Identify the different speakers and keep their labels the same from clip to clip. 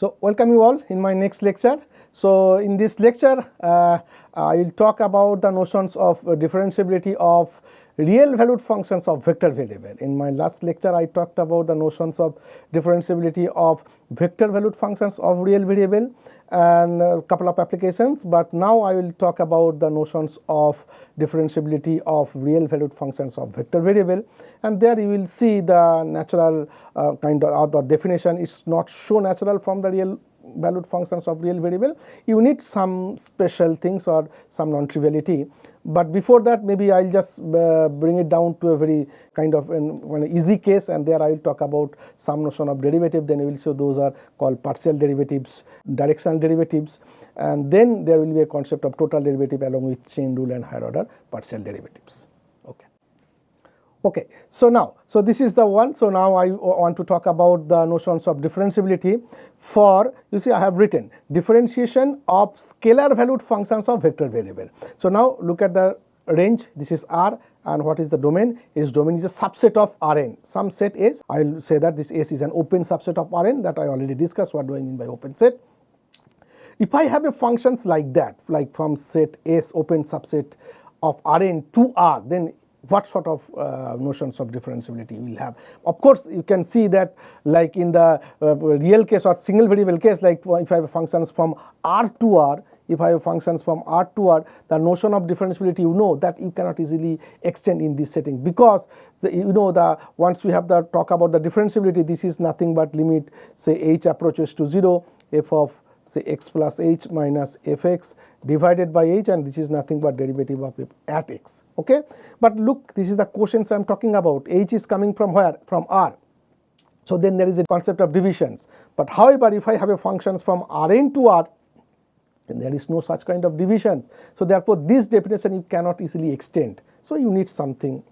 Speaker 1: So, welcome you all in my next lecture. So, in this lecture, I will talk about the notions of differentiability of real valued functions of vector variable. In my last lecture, I talked about the notions of differentiability of vector valued functions of real variable and a couple of applications, but now I will talk about the notions of differentiability of real valued functions of vector variable, and there you will see the natural kind of the definition is not so natural from the real valued functions of real variable. You need some special things or some non-triviality, but before that maybe I'll just bring it down to a very kind of an easy case, and there I will talk about some notion of derivative. Then you will see those are called partial derivatives, directional derivatives, and then there will be a concept of total derivative along with chain rule and higher order partial derivatives. Okay, so this is the one. So now I want to talk about the notions of differentiability for, you see I have written differentiation of scalar valued functions of vector variable. So now look at the range, this is R, and what is the domain? Its domain is a subset of Rn, some set S. I will say that this S is an open subset of Rn, that I already discussed. What do I mean by open set? If I have a functions like that, like from set S open subset of Rn to R, then what sort of notions of differentiability you will have? Of course, you can see that like in the real case or single variable case, like if I have functions from R to R, if I have functions from R to R, the notion of differentiability, you know that you cannot easily extend in this setting, because once we have the talk about the differentiability, this is nothing but limit say h approaches to 0, f of say x plus h minus fx divided by h, and this is nothing but derivative of f at x. Okay, but look, this is the quotients I am talking about. H is coming from where? From R. So then there is a concept of divisions. But however, if I have a functions from Rn to R, then there is no such kind of divisions. So therefore, this definition you cannot easily extend. So you need something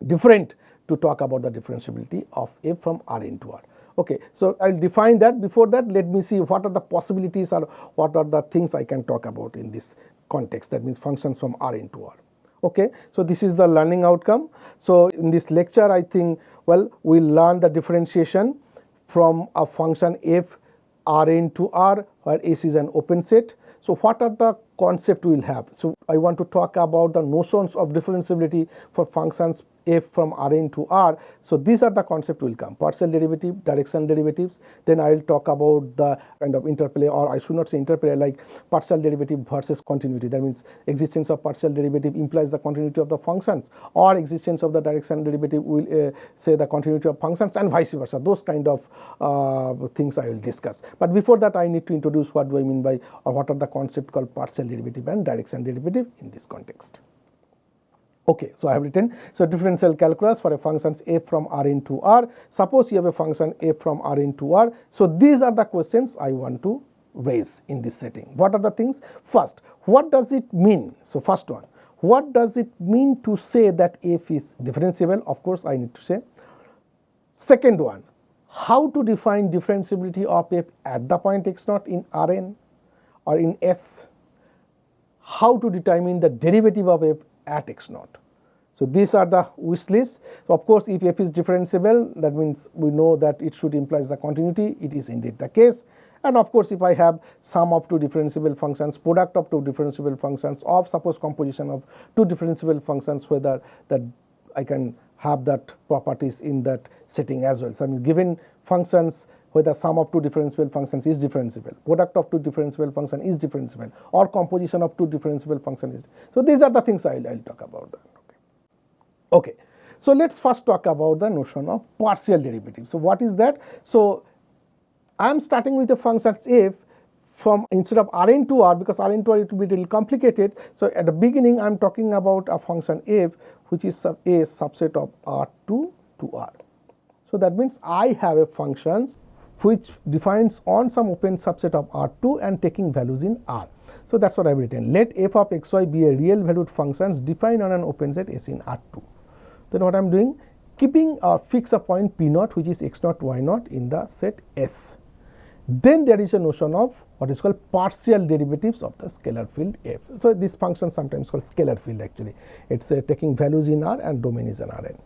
Speaker 1: different to talk about the differentiability of f from Rn to R. Okay, so I will define that. Before that, let me see what are the possibilities or what are the things I can talk about in this context, that means functions from Rn to R. Okay, so this is the learning outcome. So in this lecture, I think, well, we will learn the differentiation from a function f Rn to R, where S is an open set. So what are the concepts we will have? So I want to talk about the notions of differentiability for functions f from Rn to R. So these are the concepts will come: partial derivative, directional derivatives. Then I will talk about the kind of interplay, or I should not say interplay, like partial derivative versus continuity. That means existence of partial derivative implies the continuity of the functions, or existence of the directional derivative will say the continuity of functions, and vice versa. Those kind of things I will discuss. But before that, I need to introduce what do I mean by, or what are the concepts called partial derivative and directional derivative in this context. Okay, so I have written, so differential calculus for a functions f from Rn to R. Suppose you have a function f from Rn to R. So these are the questions I want to raise in this setting. What are the things? First, what does it mean? So first one, what does it mean to say that f is differentiable? Of course, I need to say. Second one, how to define differentiability of f at the point x0 in Rn or in S? How to determine the derivative of f at x0. So these are the wish list. So of course, if f is differentiable, that means we know that it should implies the continuity. It is indeed the case. And of course, if I have sum of two differentiable functions, product of two differentiable functions, of suppose composition of two differentiable functions, whether that I can have that properties in that setting as well. So I mean, given functions, whether sum of two differentiable functions is differentiable, product of two differentiable function is differentiable, or composition of two differentiable functions is. So these are the things I'll talk about that. Okay, so let's first talk about the notion of partial derivative. So what is that? So I am starting with the functions f from, instead of Rn to R, because Rn to R it will be a little complicated. So at the beginning, I am talking about a function f which is a subset of R2 to R. So that means I have a functions which defines on some open subset of R2 and taking values in R. So that's what I have written. Let f of xy be a real valued functions defined on an open set S in R2. Then what I am doing, keeping or fix a point P0 which is x0 y0 in the set S. Then there is a notion of what is called partial derivatives of the scalar field f. So this function sometimes called scalar field actually. It's taking values in R and domain is in Rn.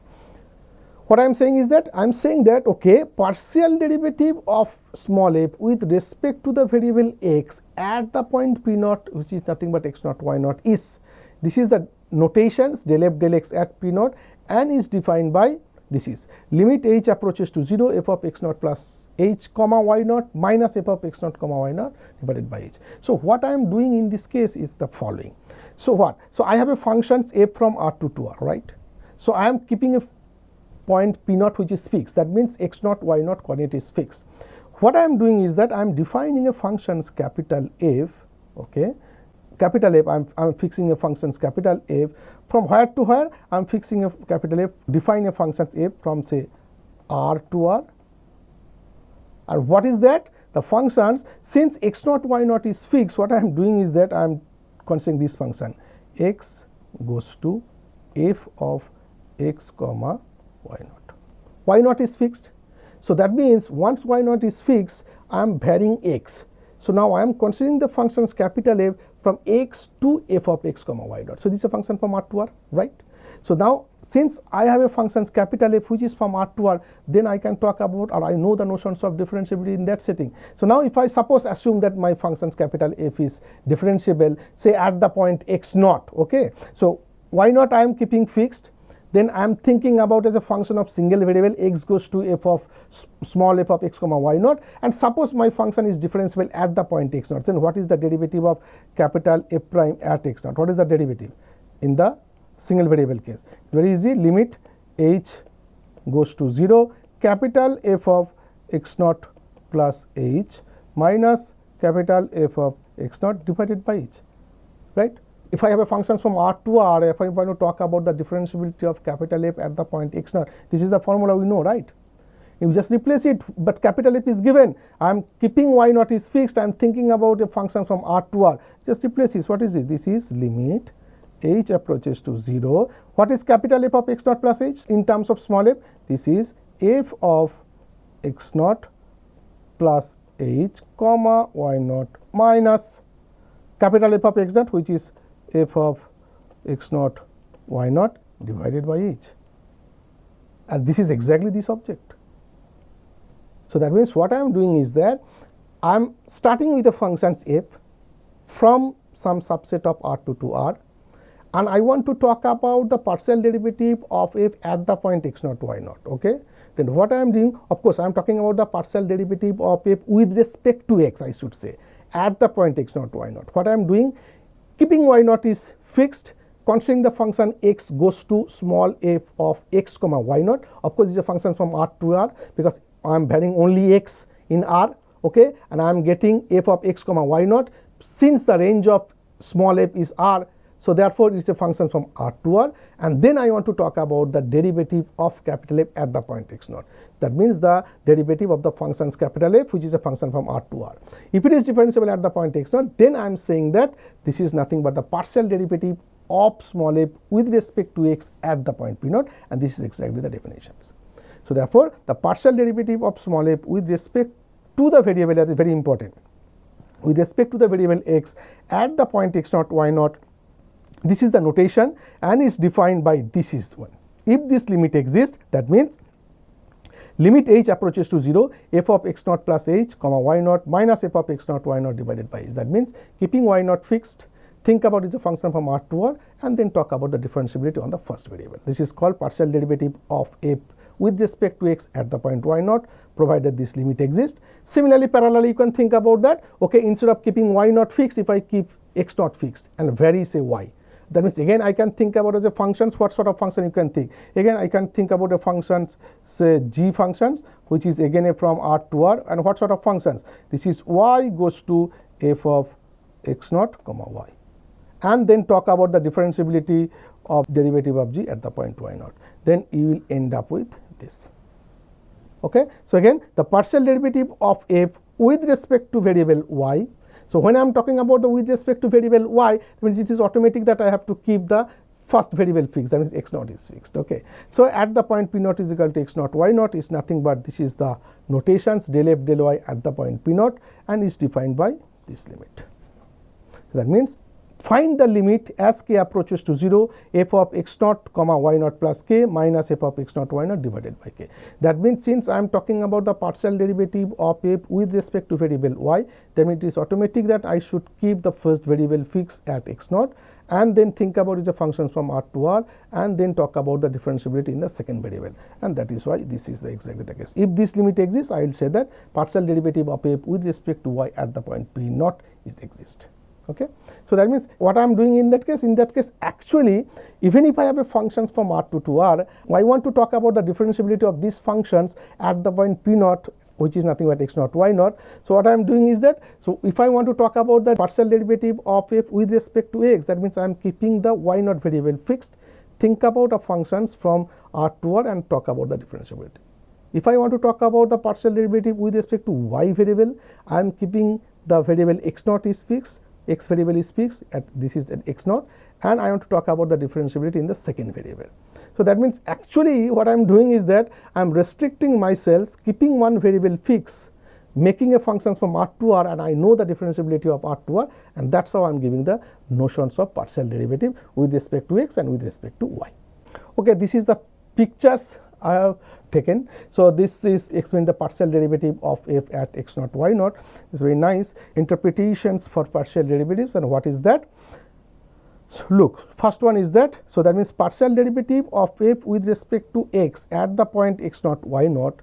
Speaker 1: what I am saying is that I am saying that okay, partial derivative of small f with respect to the variable x at the point p naught, which is nothing but x naught y naught, is, this is the notations del f del x at p naught, and is defined by, this is limit h approaches to 0 f of x naught plus h comma y naught minus f of x naught comma y naught divided by h. So what I am doing in this case is the following. So what? So I have a functions f from R2 to R, right? So I am keeping a point p naught which is fixed, that means x naught y naught coordinate is fixed. What I am doing is that I am defining a functions capital F, okay, capital F, I am fixing a functions capital F from where to where, I am fixing a capital F, define a functions f from say R to R. And what is that? The functions, since x naught y naught is fixed, what I am doing is that I am considering this function x goes to f of x comma y naught. Y naught is fixed. So that means once y naught is fixed, I am varying x. So now I am considering the functions capital F from x to f of x comma y naught. So this is a function from R to R, right? So now since I have a functions capital F which is from R to R, then I can talk about, or I know the notions of differentiability in that setting. So now if I suppose assume that my functions capital F is differentiable, say at the point x naught, okay. So y naught I am keeping fixed, then I am thinking about as a function of single variable x goes to f of small f of x comma y naught, and suppose my function is differentiable at the point x naught, then what is the derivative of capital F prime at x naught? What is the derivative in the single variable case? Very easy, limit h goes to 0 capital F of x naught plus h minus capital F of x naught divided by h, right? If I have a functions from R to R, if I want to talk about the differentiability of capital F at the point x naught, this is the formula we know, right? You just replace it, but capital F is given. I am keeping y naught is fixed. I am thinking about a function from R to R. Just replace this. What is it? This is limit h approaches to 0. What is capital F of x naught plus h in terms of small f? This is f of x naught plus h comma y naught minus capital F of x naught, which is f of x naught y naught divided by h, and this is exactly this object. So that means what I am doing is that I am starting with the functions f from some subset of R2 to R, and I want to talk about the partial derivative of f at the point x naught y naught, okay. Then what I am doing, of course I am talking about the partial derivative of f with respect to x, I should say, at the point x naught y naught. What I am doing, keeping y naught is fixed, considering the function x goes to small f of x comma y naught. Of course, this is a function from R to R because I am varying only x in R, okay, and I am getting f of x comma y naught. Since the range of small f is R, so therefore it is a function from R to R, and then I want to talk about the derivative of capital F at the point x naught. That means the derivative of the functions capital F, which is a function from R to R. If it is differentiable at the point x naught, then I am saying that this is nothing but the partial derivative of small f with respect to x at the point p naught, and this is exactly the definitions. So therefore, the partial derivative of small f with respect to the variable, that is very important, with respect to the variable x at the point x naught y naught, this is the notation and is defined by this is one. If this limit exists, that means limit h approaches to 0 f of x naught plus h comma y naught minus f of x naught y naught divided by h. That means keeping y naught fixed, think about it as a function from R to R, and then talk about the differentiability on the first variable. This is called partial derivative of f with respect to x at the point y naught, provided this limit exists. Similarly, parallelly, you can think about that. Okay, instead of keeping y naught fixed, if I keep x naught fixed and vary say y, that means again I can think about as a functions. What sort of function you can think? Again, I can think about a functions, say g functions, which is again a from R to R, and what sort of functions? This is y goes to f of x naught comma y, and then talk about the differentiability of derivative of g at the point y naught. Then you will end up with this. Okay. So again, the partial derivative of f with respect to variable y. So when I am talking about the with respect to variable y, that means it is automatic that I have to keep the first variable fixed, that means x naught is fixed. Okay. So at the point p naught is equal to x naught y naught is nothing but this is the notations del f del y at the point p naught, and is defined by this limit. So that means find the limit as k approaches to 0 f of x naught comma y naught plus k minus f of x naught y naught divided by k. That means since I am talking about the partial derivative of f with respect to variable y, then it is automatic that I should keep the first variable fixed at x naught and then think about the functions from R to R and then talk about the differentiability in the second variable, and that is why this is exactly the case. If this limit exists, I will say that partial derivative of f with respect to y at the point P naught is exist. Okay. So, that means what I am doing in that case actually even if I have a functions from R to R, I want to talk about the differentiability of these functions at the point P naught, which is nothing but x naught y naught. So, what I am doing is that, so if I want to talk about the partial derivative of f with respect to x, that means I am keeping the y naught variable fixed, think about the functions from R to R and talk about the differentiability. If I want to talk about the partial derivative with respect to y variable, I am keeping the variable x naught is fixed, x variable is fixed at this is at x naught, and I want to talk about the differentiability in the second variable. So, that means actually what I am doing is that I am restricting myself, keeping one variable fixed, making a functions from R to R, and I know the differentiability of R to R, and that is how I am giving the notions of partial derivative with respect to x and with respect to y. Okay, this is the pictures I have taken. So, this is explain the partial derivative of f at x naught y naught. It's very nice interpretations for partial derivatives, and what is that? So, look, first one is that, so that means partial derivative of f with respect to x at the point x naught y naught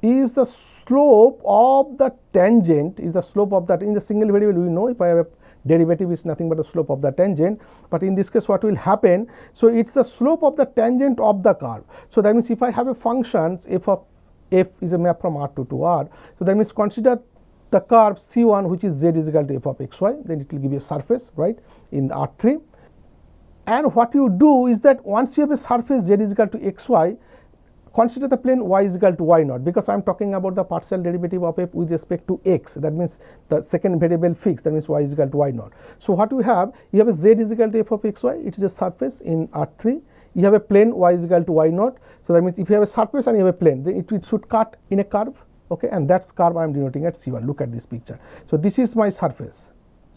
Speaker 1: is the slope of the tangent, is the slope of that. In the single variable we know if I have a derivative is nothing but the slope of the tangent, but in this case what will happen? So, it is the slope of the tangent of the curve. So, that means if I have a function f of f is a map from R to R, so that means consider the curve C1 which is z is equal to f of x y, then it will give you a surface right in R3, and what you do is that once you have a surface z is equal to x y, consider the plane y is equal to y naught, because I am talking about the partial derivative of f with respect to x, that means the second variable fixed, that means y is equal to y naught. So, what you have a z is equal to f of x y, it is a surface in R3, you have a plane y is equal to y naught. So, that means if you have a surface and you have a plane, then it should cut in a curve, okay, and that curve I am denoting at C1. Look at this picture. So, this is my surface.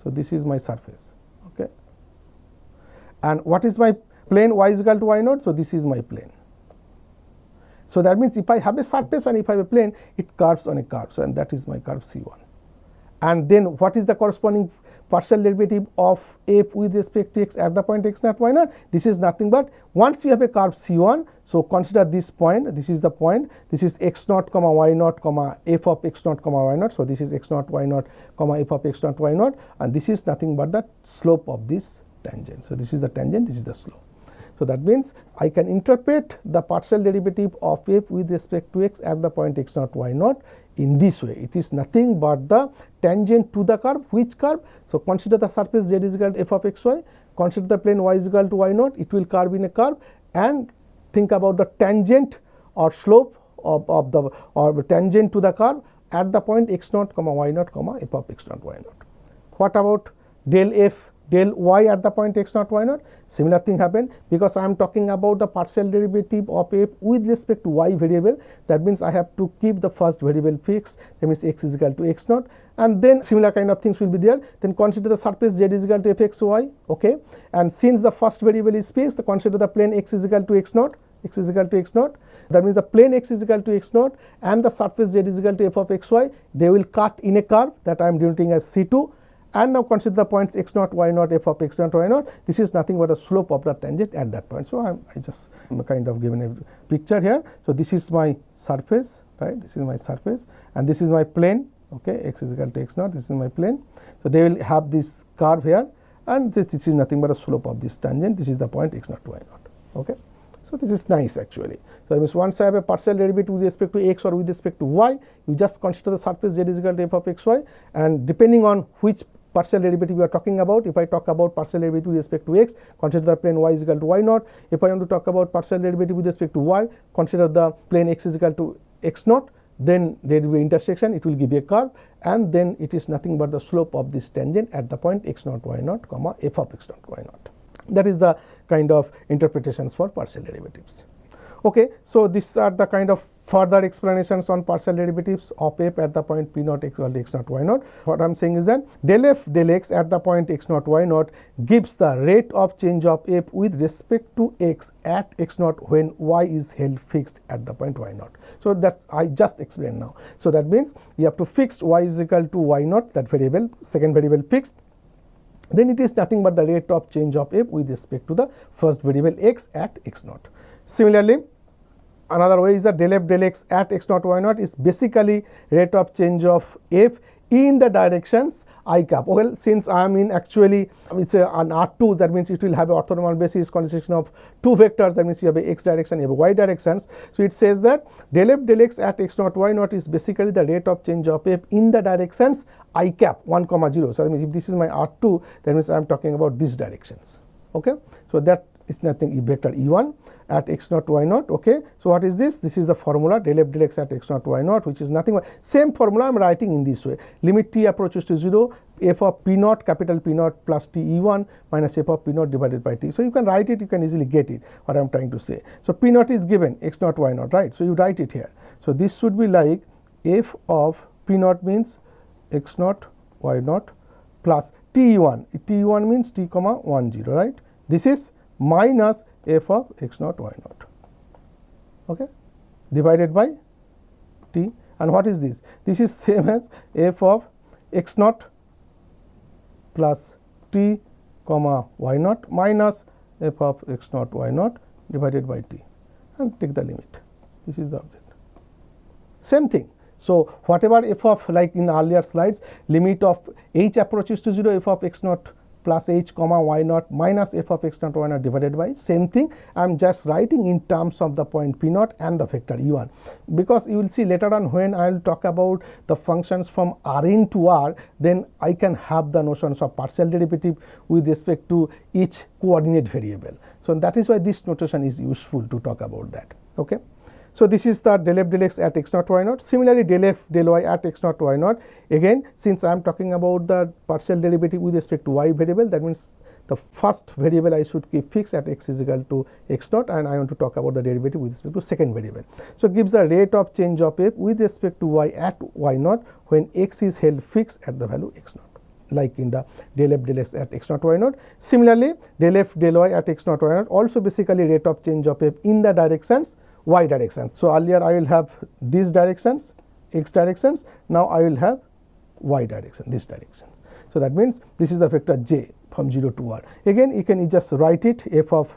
Speaker 1: So, this is my surface, okay, and what is my plane y is equal to y naught? So, this is my plane. So, that means if I have a surface and if I have a plane, it curves on a curve. So, and that is my curve C1. And then what is the corresponding partial derivative of f with respect to x at the point x naught y naught? This is nothing but once you have a curve C1, so consider this point, this is the point, this is x naught comma y naught comma f of x naught comma y naught. So, this is x naught y naught comma f of x naught y naught, and this is nothing but the slope of this tangent. So, this is the tangent, this is the slope. So, that means I can interpret the partial derivative of f with respect to x at the point x naught y naught in this way. It is nothing but the tangent to the curve. Which curve? So, consider the surface z is equal to f of x y, consider the plane y is equal to y naught, it will curve in a curve, and think about the tangent or slope of the or tangent to the curve at the point x naught comma y naught comma f of x naught y naught. What about del f del y at the point x naught y naught? Similar thing happen, because I am talking about the partial derivative of f with respect to y variable. That means I have to keep the first variable fixed, that means x is equal to x naught, and then similar kind of things will be there. Then consider the surface z is equal to f x y, okay, and since the first variable is fixed, consider the plane x is equal to x naught, x is equal to x naught. That means the plane x is equal to x naught and the surface z is equal to f of x y, they will cut in a curve that I am denoting as C2. And now consider the points x naught, y naught, f of x naught, y naught. This is nothing but a slope of the tangent at that point. So, I just kind of given a picture here. So, this is my surface, right? This is my surface, and this is my plane. Okay, x is equal to x naught. This is my plane. So, they will have this curve here, and this is nothing but a slope of this tangent. This is the point x naught to y naught. Okay. So, this is nice actually. So, that means once I have a partial derivative with respect to x or with respect to y, you just consider the surface z is equal to f of x y, and depending on which partial derivative we are talking about. If I talk about partial derivative with respect to x, consider the plane y is equal to y naught. If I want to talk about partial derivative with respect to y, consider the plane x is equal to x naught, then there will be intersection, it will give you a curve, and then it is nothing but the slope of this tangent at the point x naught y naught comma f of x naught y naught. That is the kind of interpretations for partial derivatives. Okay, so these are the kind of further explanations on partial derivatives of f at the point p naught equal to x naught y naught. What I am saying is that del f del x at the point x naught y naught gives the rate of change of f with respect to x at x naught when y is held fixed at the point y naught. So that I just explained now. So that means you have to fix y is equal to y naught, that variable, second variable fixed. Then it is nothing but the rate of change of f with respect to the first variable x at x naught. Similarly, another way is that del f del x at x naught y naught is basically rate of change of f in the directions I cap. Well, since I am in actually it's an R2, that means it will have an orthonormal basis consisting of two vectors, that means you have a x direction, you have a y directions. So it says that del f del x at x naught y naught is basically the rate of change of f in the directions I cap 1, 0. So that means if this is my R2, that means I am talking about these directions. Okay, so that is nothing vector E1 at x naught y naught. Okay, so what is this? This is the formula del f del x at x naught y naught, which is nothing but same formula I am writing in this way. Limit t approaches to 0, f of p naught, capital P naught plus t E1 minus f of p naught divided by t. So you can write it, you can easily get it what I am trying to say. So p naught is given x naught y naught, right? So you write it here. So this should be like f of p naught means x naught y naught plus t E1. T E1 means t comma 1 0, right? This is minus f of x naught y naught, okay, divided by t. And what is this? This is same as f of x naught plus t comma y naught minus f of x naught y naught divided by t, and take the limit. This is the object. Same thing. So whatever f of, like in earlier slides, limit of h approaches to 0, f of x naught plus h comma y naught minus f of x naught y naught divided by, same thing I am just writing in terms of the point p naught and the vector E1, because you will see later on when I will talk about the functions from Rn to R, then I can have the notions of partial derivative with respect to each coordinate variable. So that is why this notation is useful to talk about that. Okay. So this is the del f del x at x naught y naught. Similarly, del f del y at x naught y naught. Again, since I am talking about the partial derivative with respect to y variable, that means the first variable I should keep fixed at x is equal to x naught, and I want to talk about the derivative with respect to second variable. So gives a rate of change of f with respect to y at y naught when x is held fixed at the value x naught, like in the del f del x at x naught y naught. Similarly, del f del y at x naught y naught also basically rate of change of f in the directions y directions. So earlier I will have these directions, x directions, now I will have y direction, this direction. So that means this is the vector j from 0 to r. Again you can just write it, f of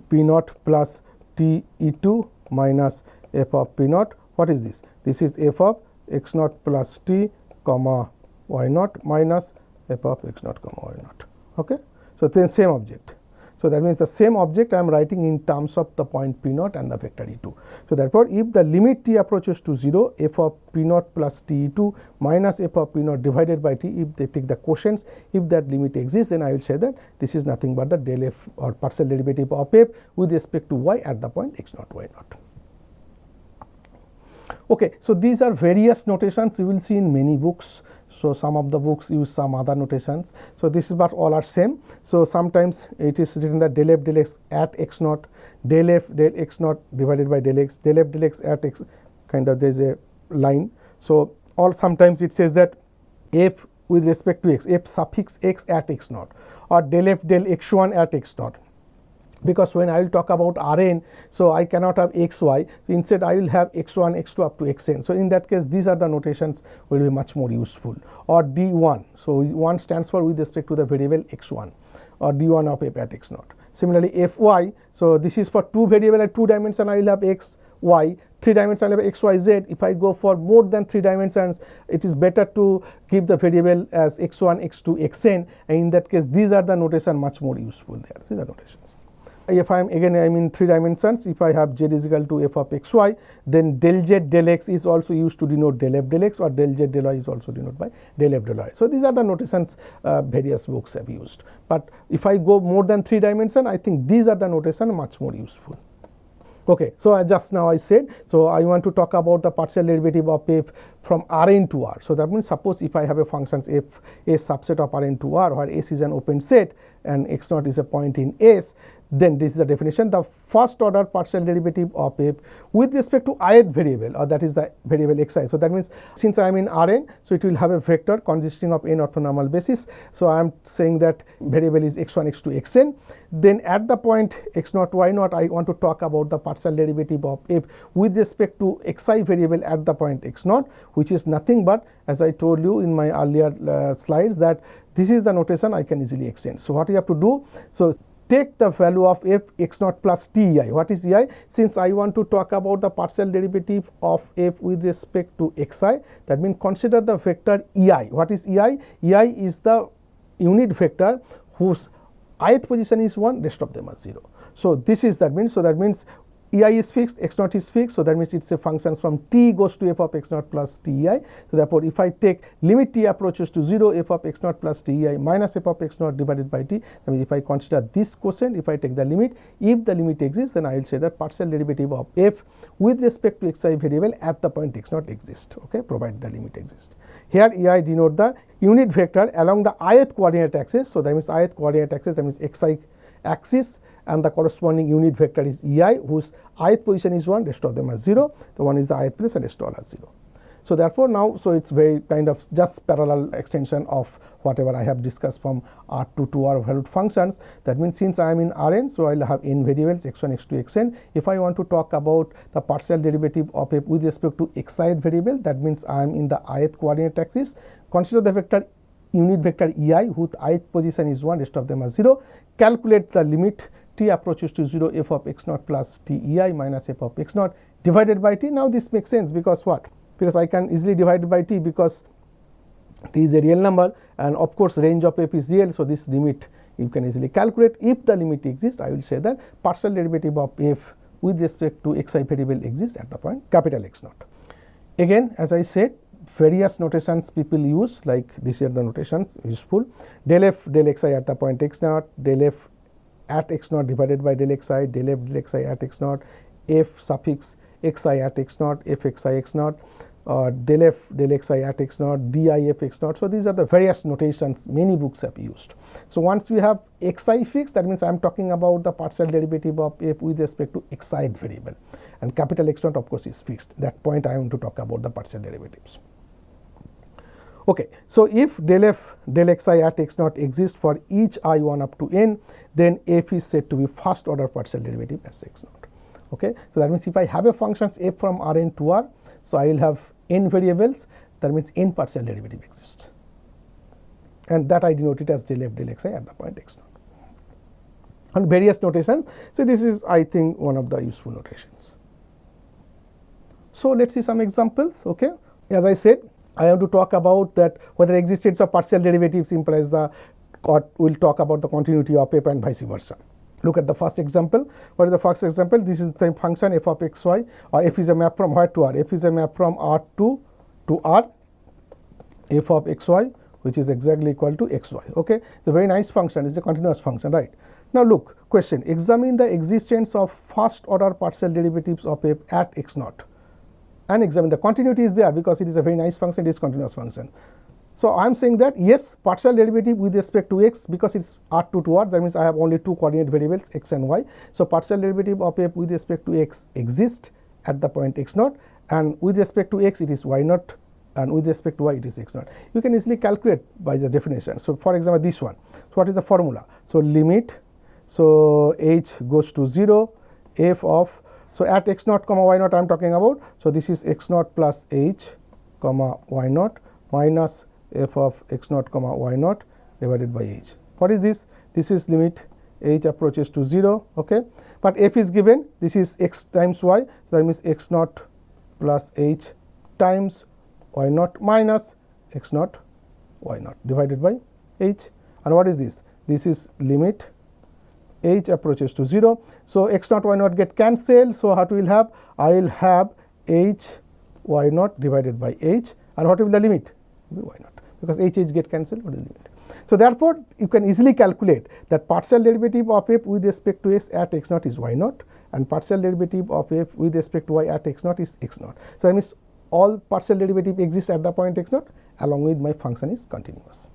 Speaker 1: p naught plus t E2 minus f of p naught. What is this? This is f of x naught plus t comma y naught minus f of x naught comma y naught. Okay. So then same object. So that means the same object I am writing in terms of the point p naught and the vector E2. So therefore, if the limit t approaches to 0, f of p naught plus t E2 minus f of p naught divided by t, if they take the quotients, if that limit exists, then I will say that this is nothing but the del f or partial derivative of f with respect to y at the point x naught y naught. Okay, so these are various notations you will see in many books. So some of the books use some other notations. So this is, but all are same. So sometimes it is written that del f del x at x naught, del f del x naught divided by del x, del f del x at x, kind of there is a line. So or sometimes it says that f with respect to x, f suffix x at x naught, or del f del x1 at x naught. Because when I will talk about Rn, so I cannot have xy, so instead I will have x1, x2 up to xn. So in that case, these are the notations will be much more useful. Or d1, so 1 stands for with respect to the variable x1, or d1 of f at x naught. Similarly, fy, so this is for two variable at 2 dimension, I will have x, y, 3 dimensions I will have x, y, z. If I go for more than 3 dimensions, it is better to give the variable as x1, x2, xn, and in that case, these are the notation much more useful there. These are notations. If I am again I am in 3 dimensions, if I have z is equal to f of x y, then del z del x is also used to denote del f del x, or del z del y is also denoted by del f del y. So these are the notations various books have used. But if I go more than 3 dimensions, I think these are the notation much more useful. Okay, so just now I said, so I want to talk about the partial derivative of f from Rn to R. So that means suppose if I have a function f a subset of Rn to R, where S is an open set and x naught is a point in S, then this is the definition, the first order partial derivative of f with respect to ith variable, or that is the variable xi. So that means since I am in Rn, so it will have a vector consisting of n orthonormal bases. So I am saying that variable is x1, x2, xn. Then at the point x0, y0, I want to talk about the partial derivative of f with respect to xi variable at the point x0, which is nothing but, as I told you in my earlier slides, that this is the notation I can easily extend. So what you have to do, so take the value of f x0 plus t ei. What is ei? Since I want to talk about the partial derivative of f with respect to xi, that means consider the vector ei. What is ei? Ei is the unit vector whose ith position is 1, rest of them are 0. So this is that means, so that means ei is fixed, x0 is fixed, so that means it's a function from t goes to f of x0 plus tei. So therefore if I take limit t approaches to 0, f of x0 plus tei minus f of x0 divided by t, I mean if I consider this quotient, if I take the limit, if the limit exists, then I will say that partial derivative of f with respect to xi variable at the point x0 exists, okay, provided the limit exists. Here ei denote the unit vector along the ith coordinate axis. So that means ith coordinate axis, that means xi axis, and the corresponding unit vector is ei, whose ith position is 1, rest of them are 0. The one is the ith place and rest all are 0. So therefore now, so it's very kind of just parallel extension of whatever I have discussed from R2 to R valued functions. That means since I am in Rn, so I will have n variables x1, x2, xn. If I want to talk about the partial derivative of f with respect to xith variable, that means I am in the ith coordinate axis. Consider the vector unit vector ei, whose ith position is 1, rest of them are 0. Calculate the limit t approaches to 0, f of x0 plus tei minus f of x0 divided by t. Now this makes sense because what? Because I can easily divide by t because t is a real number, and of course range of f is real. So this limit you can easily calculate. If the limit exists, I will say that partial derivative of f with respect to xi variable exists at the point capital X0. Again, as I said, various notations people use, like these are the notations useful: del f del xi at the point x0, del f at x0 divided by del xi, del f del xi at x0, f suffix xi at x0, f xi x0, del f del xi at x0, di f x0. So these are the various notations many books have used. So once we have xi fixed, that means I am talking about the partial derivative of f with respect to xith variable, and capital X0 of course is fixed. That point I want to talk about the partial derivatives. Okay, so if del f del xi at x0 exists for each I1 up to n, then f is said to be first order partial derivative as x0. Okay, so that means if I have a function f from Rn to R, so I will have n variables, that means n partial derivative exists, and that I denote it as del f del xi at the point x0. And various notations. So this is, I think, one of the useful notations. So let's see some examples. Okay, as I said, I have to talk about that whether existence of partial derivatives implies the, or we'll talk about the continuity of f and vice versa. Look at the first example. What is the first example? This is the function f of xy, or f is a map from where to R? F is a map from R2 to R, f of xy, which is exactly equal to xy. Okay, it's a very nice function. It's a continuous function, right? Now look, question: examine the existence of first order partial derivatives of f at x0. And examine the continuity is there because it is a very nice function, it is continuous function. So I am saying that yes, partial derivative with respect to x, because it's R2 to R, that means I have only two coordinate variables x and y. So partial derivative of f with respect to x exists at the point x0, and with respect to x it is y0, and with respect to y it is x0. You can easily calculate by the definition. So for example, this one. So what is the formula? So limit, so h goes to 0, f of, so at x0 comma y0 I am talking about. So this is x0 plus h comma y0 minus f of x0 comma y0 divided by h. What is this? This is limit h approaches to 0. Okay, but f is given. This is x times y. So that means x0 plus h times y0 minus x0 y0 divided by h. And what is this? This is limit h approaches to 0. So x0 y0 get cancelled. So what we will have? I will have h y0 divided by h, and what will be the limit? Y0, because h get cancelled. What is the limit? So therefore you can easily calculate that partial derivative of f with respect to x at x0 is y0, and partial derivative of f with respect to y at x0 is x0. So that means all partial derivative exists at the point x0, along with my function is continuous.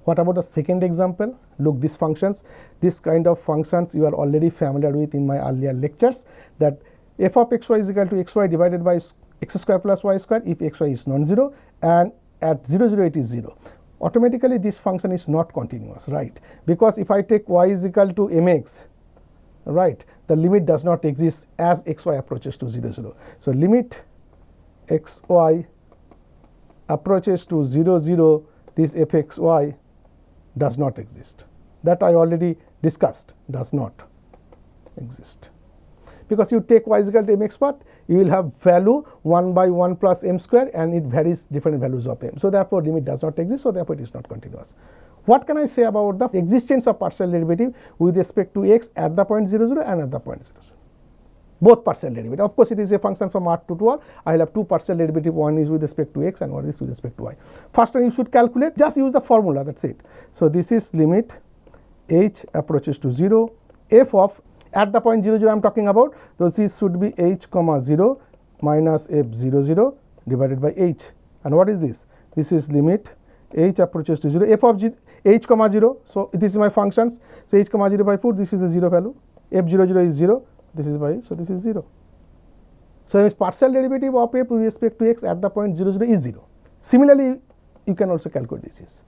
Speaker 1: What about the second example? Look, these functions, this kind of functions you are already familiar with in my earlier lectures, that f of xy is equal to xy divided by x square plus y square if xy is non-zero, and at 0, 0 it is 0. Automatically this function is not continuous, right? Because if I take y is equal to mx, right, the limit does not exist as xy approaches to 0, 0. So limit xy approaches to 0, 0, this fxy does not exist. That I already discussed, does not exist. Because you take y is equal to mx path, you will have value 1 by 1 plus m square, and it varies different values of m. So therefore limit does not exist, so therefore it is not continuous. What can I say about the existence of partial derivative with respect to x at the point 0, 0 and at the point 0, 0? Both partial derivative. Of course, it is a function from R to R. I will have two partial derivative, one is with respect to x and one is with respect to y. First one you should calculate, just use the formula, that's it. So this is limit h approaches to 0, f of, at the point 0, 0 I am talking about, so this should be h comma 0 minus f 0, 0 divided by h. And what is this? This is limit h approaches to 0, f of h comma 0. So this is my functions. So h comma 0 by 4, this is the 0 value, f 0, 0 is 0. This is y, so this is 0. So this partial derivative of f with respect to x at the point 0, 0 is 0. Similarly, you can also calculate this.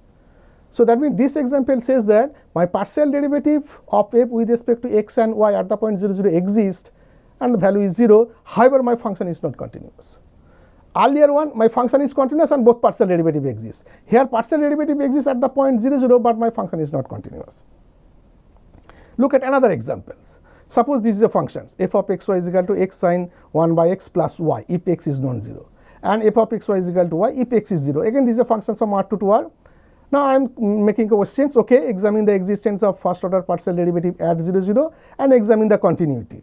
Speaker 1: So that means this example says that my partial derivative of f with respect to x and y at the point 0, 0 exists and the value is 0. However, my function is not continuous. Earlier one, my function is continuous and both partial derivative exists. Here partial derivative exists at the point 0, 0, but my function is not continuous. Look at another example. Suppose this is a function, f of xy is equal to x sine 1 by x plus y if x is non-zero, and f of xy is equal to y if x is 0. Again, this is a function from R to R. Now I am making questions. Okay, examine the existence of first order partial derivative at 0, 0 and examine the continuity.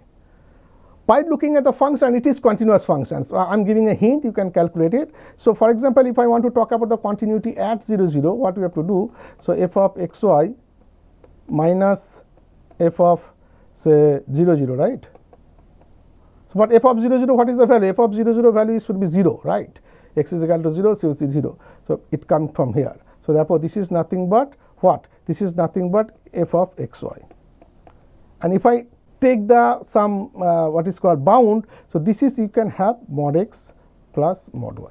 Speaker 1: By looking at the function, it is continuous function. So I am giving a hint, you can calculate it. So for example, if I want to talk about the continuity at 0, 0, what we have to do? So f of xy minus f of say 0, 0, right? So but f of 0, 0, what is the value? F of 0, 0 value should be 0, right? X is equal to 0, so it is 0. So it comes from here. So therefore this is nothing but what? This is nothing but f of xy. And if I take the some what is called bound, so this is, you can have mod x plus mod y.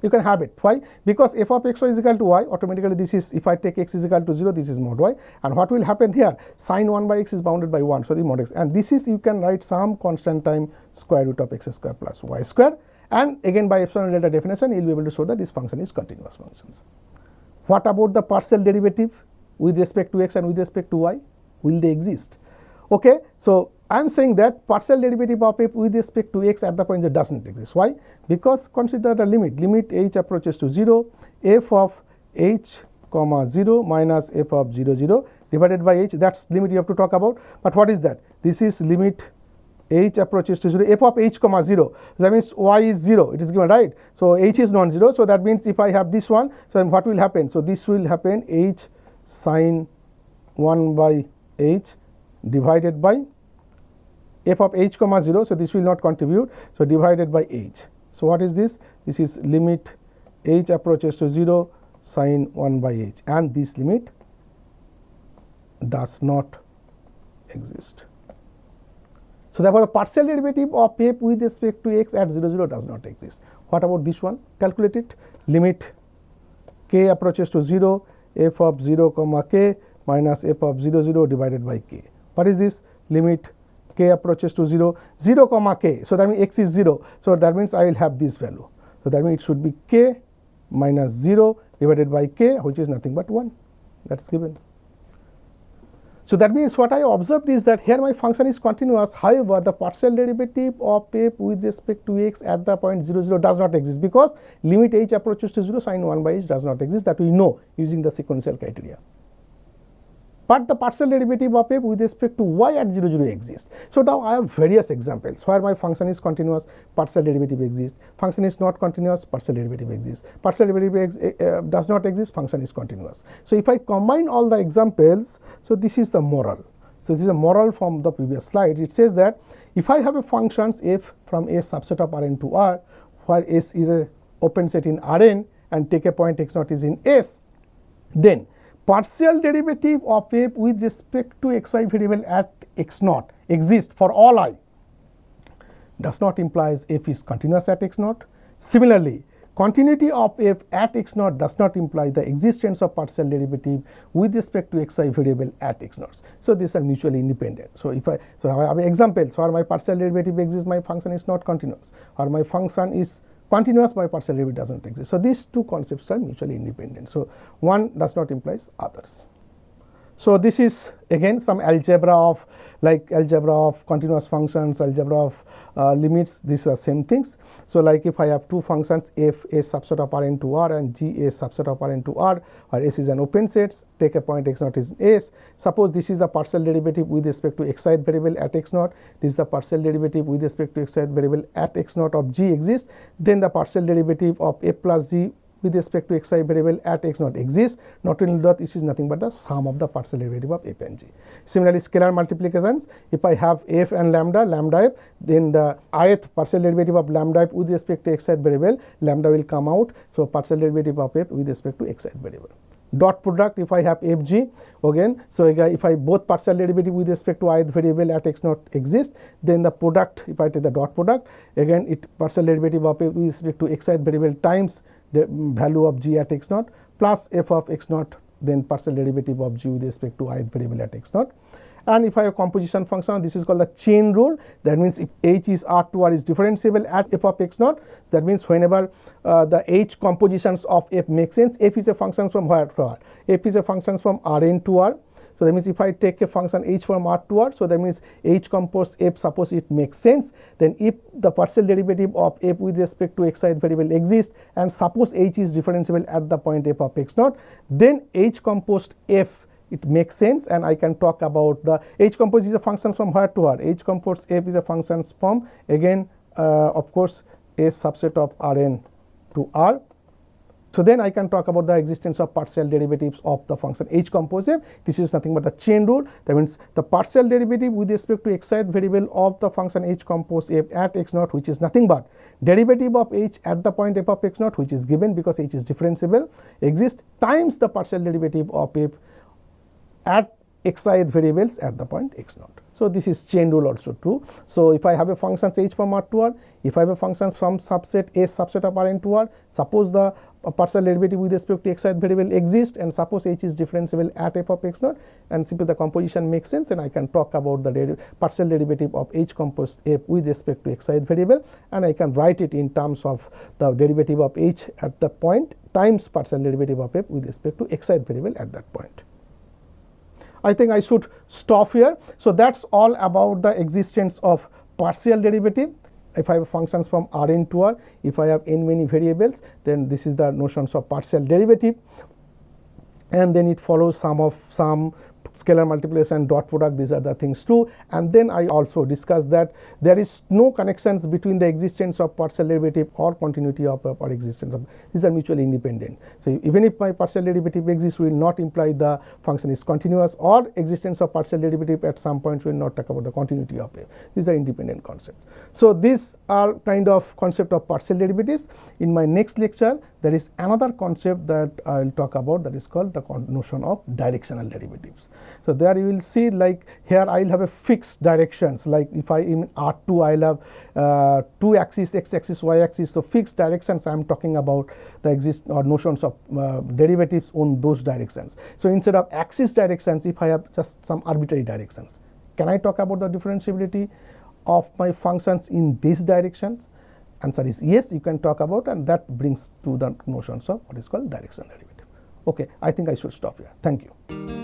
Speaker 1: You can have it. Why? Because f of xy is equal to y, automatically this is, if I take x is equal to 0, this is mod y. And what will happen here? Sine 1 by x is bounded by 1, so the mod x. And this is, you can write some constant time square root of x square plus y square. And again by epsilon delta definition, you will be able to show that this function is continuous functions. What about the partial derivative with respect to x and with respect to y? Will they exist? Okay, so I am saying that partial derivative of f with respect to x at the point that does not exist. Why? Because consider the limit h approaches to 0, f of h comma 0 minus f of 0, 0 divided by h, that's limit you have to talk about. But what is that? This is limit h approaches to 0, f of h comma 0. So that means y is 0, it is given, right? So h is non-zero, so that means if I have this one, so then what will happen? So this will happen h sine 1 by h divided by f of h comma 0, so this will not contribute, so divided by h. So what is this? This is limit h approaches to 0 sine 1 by h, and this limit does not exist. So therefore the partial derivative of f with respect to x at 0, 0 does not exist. What about this one? Calculate it. Limit k approaches to 0, f of 0 comma k minus f of 0, 0 divided by k. What is this? Limit k approaches to 0, 0 comma k. So that means x is 0. So that means I will have this value. So that means it should be k minus 0 divided by k, which is nothing but 1. That's given. So that means what I observed is that here my function is continuous. However, the partial derivative of f with respect to x at the point 0, 0 does not exist, because limit h approaches to 0 sine 1 by h does not exist, that we know using the sequential criteria. But the partial derivative of f with respect to y at 0, 0 exists. So now I have various examples where my function is continuous, partial derivative exists, function is not continuous, partial derivative exists, partial derivative does not exist, function is continuous. So if I combine all the examples, so this is the moral. So this is a moral from the previous slide. It says that if I have a function f from a subset of Rn to R, where S is a open set in Rn and take a point x0 is in S, Then partial derivative of f with respect to xi variable at x naught exists for all I does not imply f is continuous at x naught. Similarly, continuity of f at x naught does not imply the existence of partial derivative with respect to xi variable at x naught. So these are mutually independent. So if I have examples where my partial derivative exists, my function is not continuous, or my function is continuous, my partial derivative does not exist. So these two concepts are mutually independent. So one does not imply others. So this is again some algebra of continuous functions, algebra of limits. These are same things. So like if I have two functions f a subset of Rn to R and g a subset of Rn to R, where S is an open set, take a point x naught is S. Suppose this is the partial derivative with respect to xi variable at x naught, this is the partial derivative with respect to xi variable at x naught of g exists, then the partial derivative of f plus g with respect to xi variable at x naught exists. Not only that, this is nothing but the sum of the partial derivative of f and g. Similarly, scalar multiplications, if I have f and lambda f, then the ith partial derivative of lambda f with respect to xi variable, lambda will come out. So partial derivative of f with respect to xi variable. Dot product, if I have fg again, so again if I both partial derivative with respect to ith variable at x naught exist, then the product, if I take the dot product, again it partial derivative of f with respect to xi variable times the value of g at x naught plus f of x naught, then partial derivative of g with respect to ith variable at x naught. And if I have a composition function, this is called the chain rule. That means if h is R2R is differentiable at f of x naught, that means whenever the h compositions of f make sense, f is a function from where to R, f is a function from Rn to R. So that means if I take a function h from R to R, so that means h compose f, suppose it makes sense, then if the partial derivative of f with respect to xi variable exists and suppose h is differentiable at the point f of x naught, then h composed f, it makes sense, and I can talk about the h compose is a function from where to R. H compose f is a function from again of course a subset of Rn to R. So then I can talk about the existence of partial derivatives of the function h compose f. This is nothing but the chain rule. That means the partial derivative with respect to xi variable of the function h compose f at x naught, which is nothing but derivative of h at the point f of x naught, which is given because h is differentiable, exists times the partial derivative of f at xi variables at the point x naught. So this is chain rule also true. So if I have a function h from R to R, if I have a function from subset S subset of Rn to R, suppose the partial derivative with respect to xi variable exists and suppose h is differentiable at f of x naught, and simply the composition makes sense, and I can talk about the partial derivative of h composed f with respect to xi variable, and I can write it in terms of the derivative of h at the point times partial derivative of f with respect to xi variable at that point. I think I should stop here. So that's all about the existence of partial derivative. If I have functions from Rn to R, if I have n many variables, then this is the notions of partial derivative, and then it follows some scalar multiplication, dot product, these are the things too. And then I also discussed that there is no connections between the existence of partial derivative or continuity of or existence of, these are mutually independent. So even if my partial derivative exists, will not imply the function is continuous, or existence of partial derivative at some point will not talk about the continuity of f. These are independent concepts. So these are kind of concept of partial derivatives. In my next lecture, there is another concept that I will talk about, that is called the notion of directional derivatives. So there you will see, like here I will have a fixed directions, like if I in R2 I will have two axes, x axis, y axis. So fixed directions, I am talking about the notions of derivatives on those directions. So instead of axis directions, if I have just some arbitrary directions, can I talk about the differentiability of my functions in these directions? Answer is yes, you can talk about, and that brings to the notions of what is called directional derivative. Okay, I think I should stop here. Thank you.